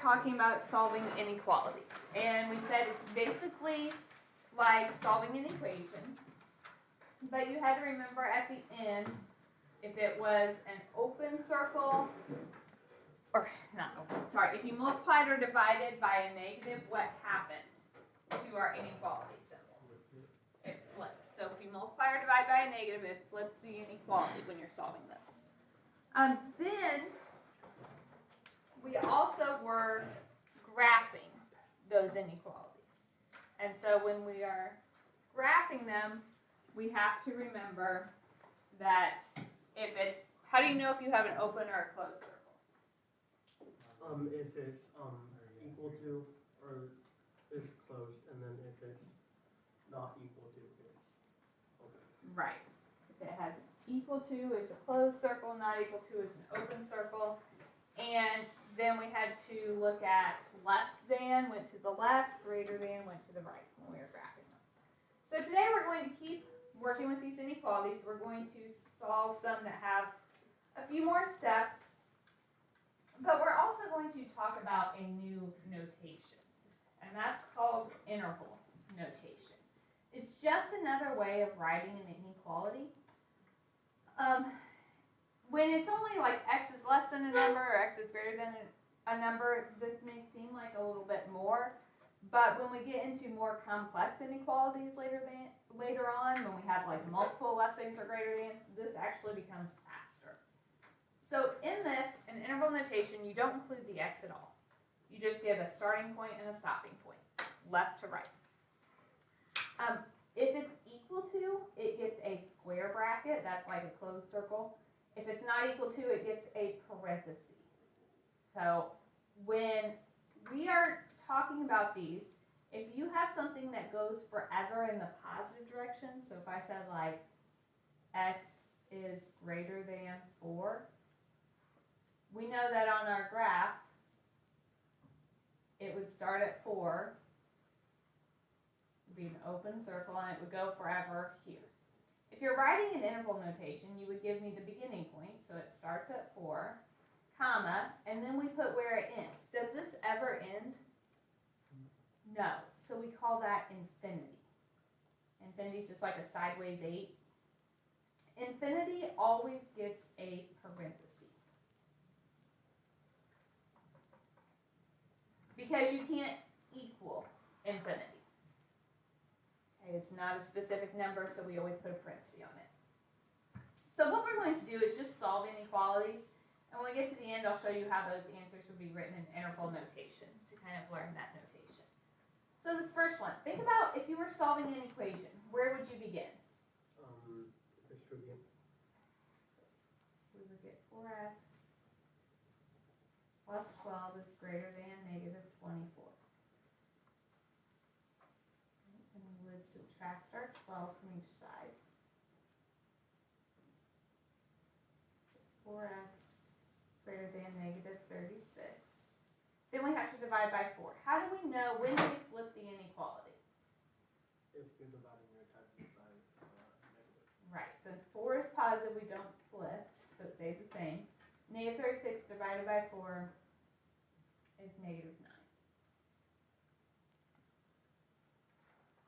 talking about solving inequalities. And we said it's basically like solving an equation. But you had to remember at the end, if it was an open circle, or not open, sorry, if you multiplied or divided by a negative, what happened to our inequality symbol? It flipped. So if you multiply or divide by a negative, it flips the inequality when you're solving this. Then we also were graphing those inequalities. And so when we are graphing them, we have to remember that if it's, how do you know if you have an open or a closed circle? If it's equal to or is closed, and then if it's not equal to, it's open. Right. If it has equal to, it's a closed circle, not equal to, it's an open circle. And then we had to look at less than, went to the left, greater than, went to the right when we were graphing them. So today we're going to keep working with these inequalities. We're going to solve some that have a few more steps, but we're also going to talk about a new notation, and that's called interval notation. It's just another way of writing an inequality. When it's only like x is less than a number or x is greater than a number, this may seem like a little bit more, but when we get into more complex inequalities later on, when we have like multiple less thans or greater than, this actually becomes faster. So in this, in interval notation, you don't include the x at all. You just give a starting point and a stopping point, left to right. If it's equal to, it gets a square bracket, that's like a closed circle. If it's not equal to, it gets a parenthesis. So when we are talking about these, if you have something that goes forever in the positive direction, so if I said like x is greater than 4, we know that on our graph, it would start at 4, be an open circle, and it would go forever here. If you're writing an interval notation, you would give me the beginning point, so it starts at 4, comma, and then we put where it ends. Does this ever end? No. So we call that infinity. Infinity is just like a sideways 8. Infinity always gets a parenthesis, because you can't equal infinity. Okay, it's not a specific number, so we always put a parenthesis on it. So what we're going to do is just solve inequalities, and when we get to the end, I'll show you how those answers would be written in interval notation to kind of learn that notation. So this first one, think about if you were solving an equation, where would you begin? Distribute. We would get 4x plus 12 is greater than negative 24. And we would subtract our 12 from each side. 4x greater than negative 36. Then we have to divide by 4. How do we know when we flip the inequality? If you're dividing your times by negative. Right, since 4 is positive, we don't flip, so it stays the same. Negative 36 divided by 4 is negative 9.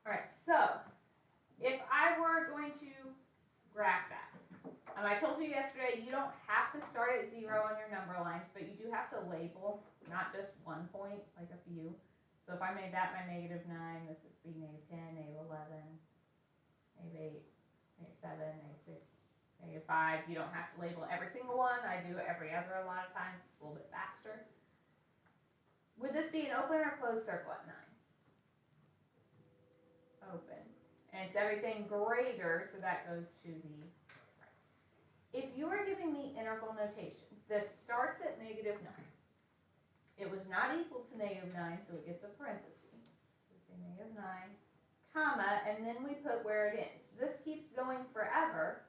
Alright, so if I were going to graph that, I told you yesterday you don't have to start at 0 on your number lines, but you do have to label, not just one point, like a few. So if I made that my negative 9, this would be negative 10, negative 11, negative 8, negative 7, negative 6, negative 5. You don't have to label every single one. I do every other a lot of times. It's a little bit faster. Would this be an open or closed circle at 9? Open. And it's everything greater, so that goes to the right. If you are giving me interval notation, this starts at negative 9. It was not equal to negative 9, so it gets a parenthesis. So we say negative 9, comma, and then we put where it ends. This keeps going forever,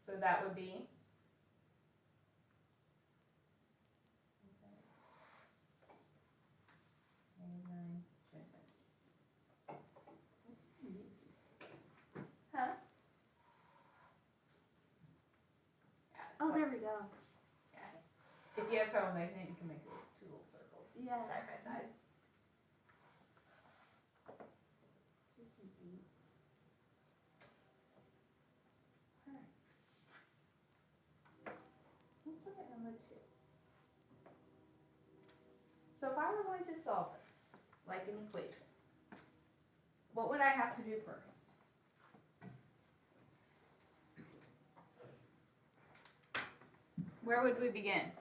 so that would be negative 9 to infinity. Huh? Yeah, Oh, there we go. yeah. If you have trouble making it, you can make it with 2 little circles. Yeah. side by side. Alright. Let's look at number 2. So if I were going to solve this, like an equation, what would I have to do first? Where would we begin?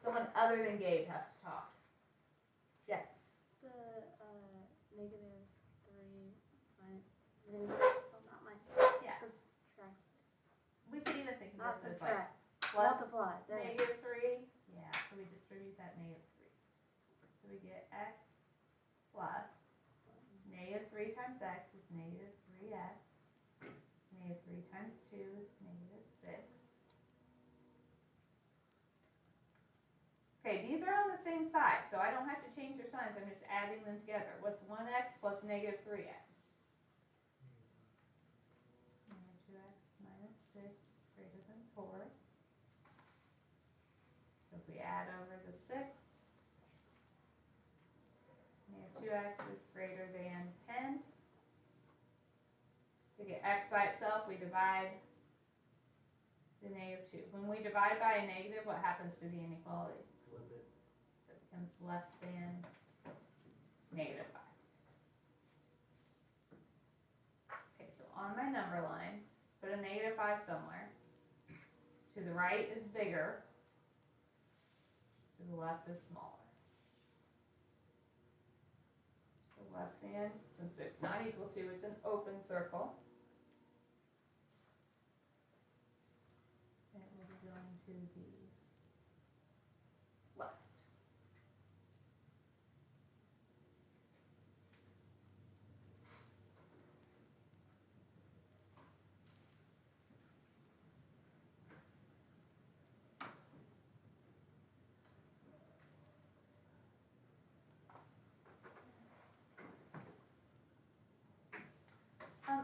Someone other than Gabe has to talk. Yes. The negative 3 oh, not mine. Yeah. Subtract. We could even think Not of this as like subtract. plus Multiply. There. negative 3. Yeah, so we distribute that negative 3. So we get x plus negative 3 times x is negative 3x. Negative 3 times 2 is negative 6. Okay, these are on the same side, so I don't have to change their signs. I'm just adding them together. What's 1x plus negative 3x? Negative 2x minus 6 is greater than 4. So if we add over the 6, negative 2x is greater than 10. To get x by itself, we divide the negative 2. When we divide by a negative, what happens to the inequality? Flip it. So it becomes less than negative 5. Okay, so on my number line, put a negative 5 somewhere. To the right is bigger. To the left is smaller. So left hand, since it's not equal to, it's an open circle. And it will be going to the left.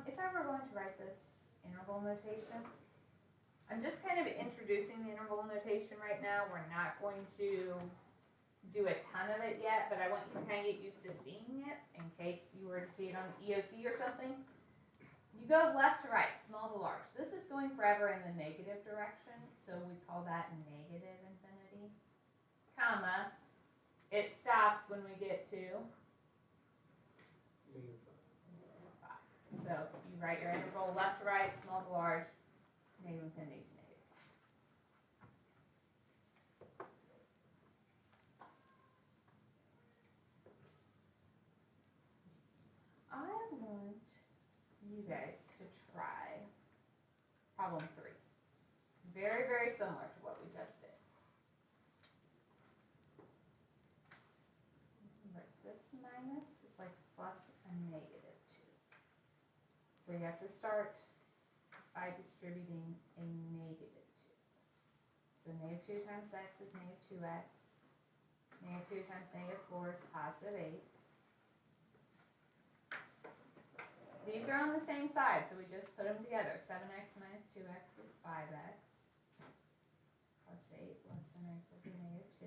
If I were going to write this interval notation, I'm just kind of introducing the interval notation right now. We're not going to do a ton of it yet, but I want you to kind of get used to seeing it in case you were to see it on the EOC or something. You go left to right, small to large. This is going forever in the negative direction, so we call that negative infinity. Comma, it stops when we get to Negative 5. 5. So you write your interval left to right, small to large, negative infinity to negative 5. I want you guys to try problem 3. Very, very similar to what we just did. Right, this minus is like plus a negative 2. So you have to start by distributing a negative 2. So negative 2 times x is negative 2x. Negative 2 times negative 4 is positive 8. These are on the same side, so we just put them together. 7x minus 2x is 5x. Plus 8 less than or equal to negative 2.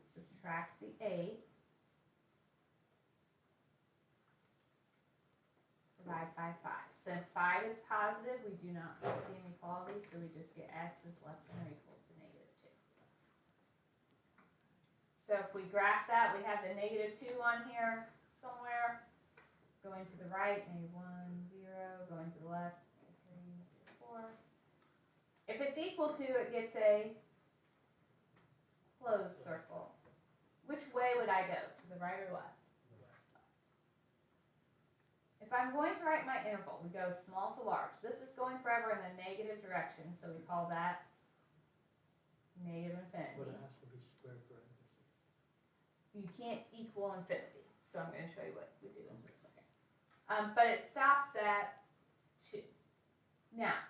Subtract the 8. Divide by 5. Since 5 is positive, we do not flip the inequality, so we just get x is less than or equal to negative 2. So if we graph that, we have the negative 2 on here somewhere. Going to the right, negative 1, 0. Going to the left, negative 3, negative 4. If it's equal to, it gets a closed circle. Which way would I go? To the right or left? If I'm going to write my interval, we go small to large. This is going forever in the negative direction, so we call that negative But infinity. it has to be square parentheses. You can't equal infinity, so I'm going to show you what we do in just a second. But it stops at 2. Now,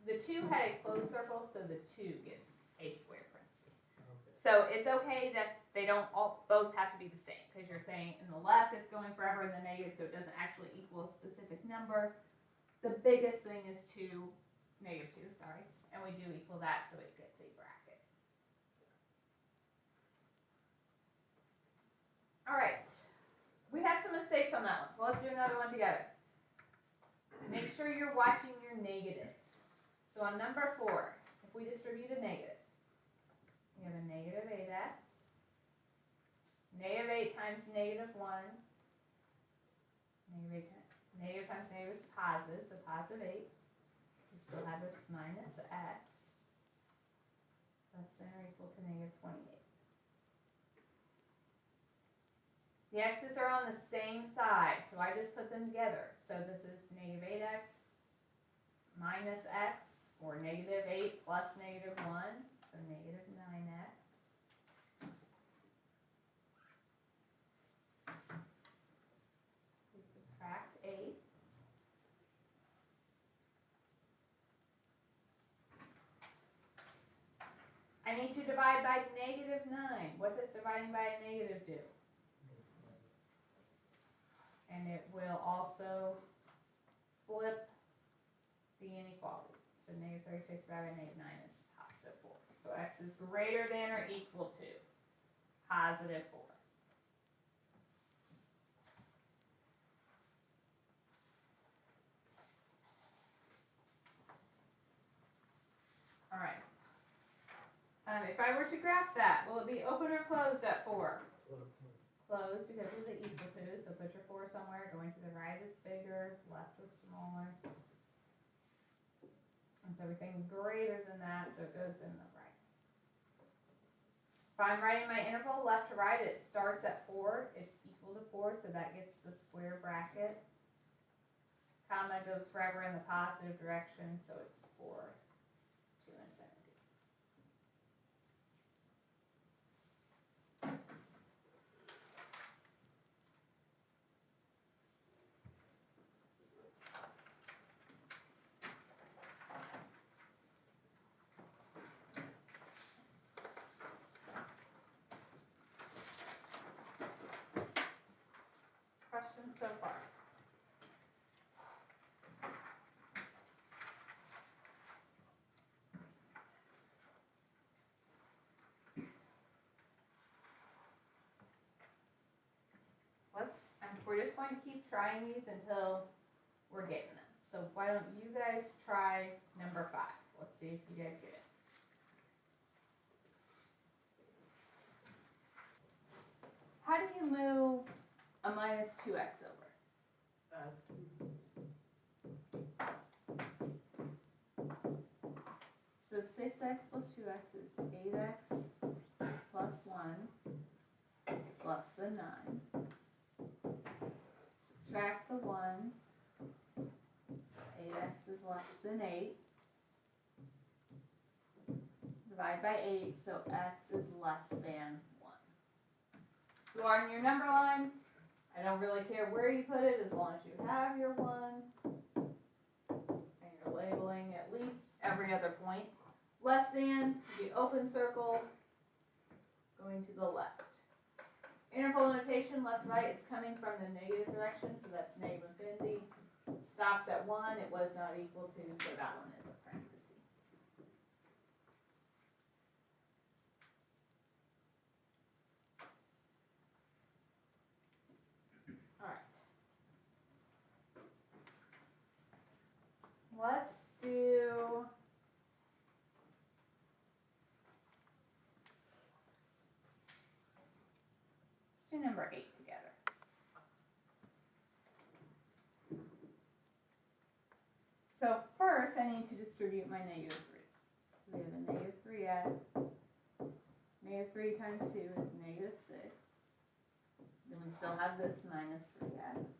the 2 had a closed circle, so the 2 gets a square parenthesis. Okay. So it's okay that they don't both have to be the same, because you're saying in the left it's going forever in the negative, so it doesn't actually equal a specific number. The biggest thing is negative 2, sorry. and we do equal that, so it gets a bracket. Alright, we had some mistakes on that one, so let's do another one together. Make sure you're watching your negatives. So on number 4, if we distribute a negative, we have a negative 8x, negative 8 times negative 1, negative times negative is positive, so positive 8. We still have this minus x less than or equal to negative 28. The x's are on the same side, so I just put them together. So this is negative 8x minus x, or negative 8 plus negative 1, so negative 9x. We subtract 8. I need to divide by negative 9. What does dividing by a negative do? And it will also flip the inequality. So negative 36 divided by negative 9 is positive 4. So x is greater than or equal to positive 4. Alright. If I were to graph that, will it be open or closed at 4? Closed because of the equal to, so put your 4 somewhere. Going to the right is bigger, left is smaller. And so everything greater than that, so it goes in the right. If I'm writing my interval left to right, it starts at 4. It's equal to 4, so that gets the square bracket. Comma goes forever in the positive direction, so it's 4 to infinity. Questions so far? We're just going to keep trying these until we're getting them. So why don't you guys try number 5? Let's see if you guys get it. How do you move a minus 2x over? So 6x plus 2x is 8x plus 1 is less than 9. Subtract the 1. 8x is less than 8. Divide by 8, so x is less than 1. So on your number line, I don't really care where you put it as long as you have your 1. And you're labeling at least every other point. Less than, the open circle, going to the left. Interval notation, left, right, it's coming from the negative direction, so that's negative infinity. Stops at 1, it was not equal to, so that one is a parenthesis. Alright. Let's do number 8 together. So first I need to distribute my negative 3. So we have a negative 3x. Negative 3 times 2 is negative 6. Then we still have this minus 3x.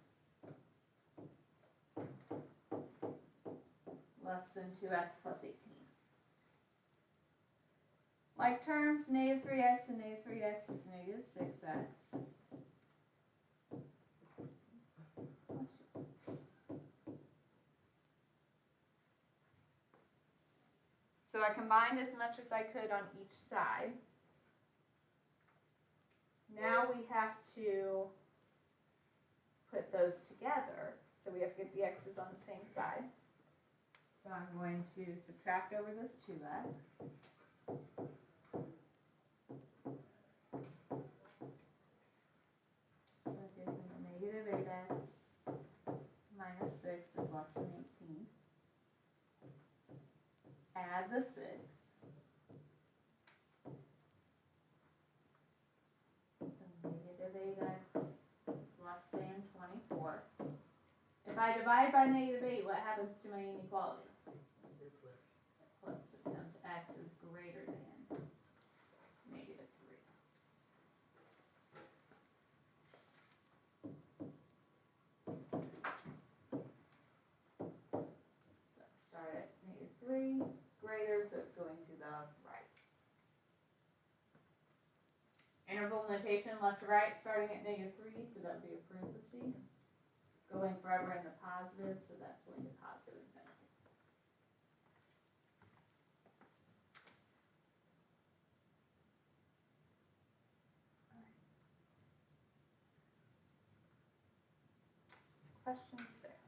Less than 2x plus 18. Like terms, negative 3x and negative 3x is negative 6x. So I combined as much as I could on each side. Now we have to put those together. So we have to get the x's on the same side. So I'm going to subtract over this 2x. So that gives me a negative 8x minus 6 is less than 18. Add the 6. So negative 8x is less than 24. If I divide by negative 8, what happens to my inequality? It flips. It flips. It becomes x is greater than negative 3. So start at negative 3, greater, so it's going to the right. Interval notation left to right, starting at negative 3, so that would be a parenthesis. Going forever in the positive, so that's going to positive infinity. Questions there?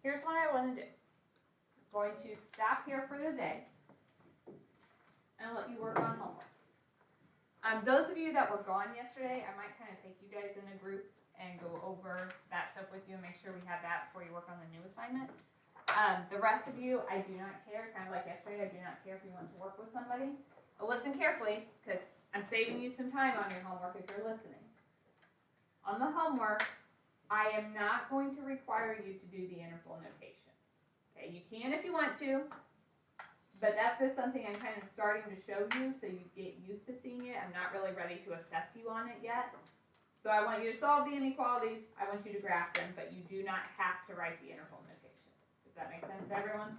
Here's what I want to do. I'm going to stop here for the day and let you work on homework. Those of you that were gone yesterday, I might kind of take you guys in a group and go over that stuff with you and make sure we have that before you work on the new assignment. The rest of you, I do not care, kind of like yesterday, I do not care if you want to work with somebody. But listen carefully, because I'm saving you some time on your homework if you're listening. On the homework, I am not going to require you to do the interval notation. Okay, you can if you want to, but that's just something I'm kind of starting to show you so you get used to seeing it. I'm not really ready to assess you on it yet. So I want you to solve the inequalities, I want you to graph them, but you do not have to write the interval notation. Does that make sense to everyone?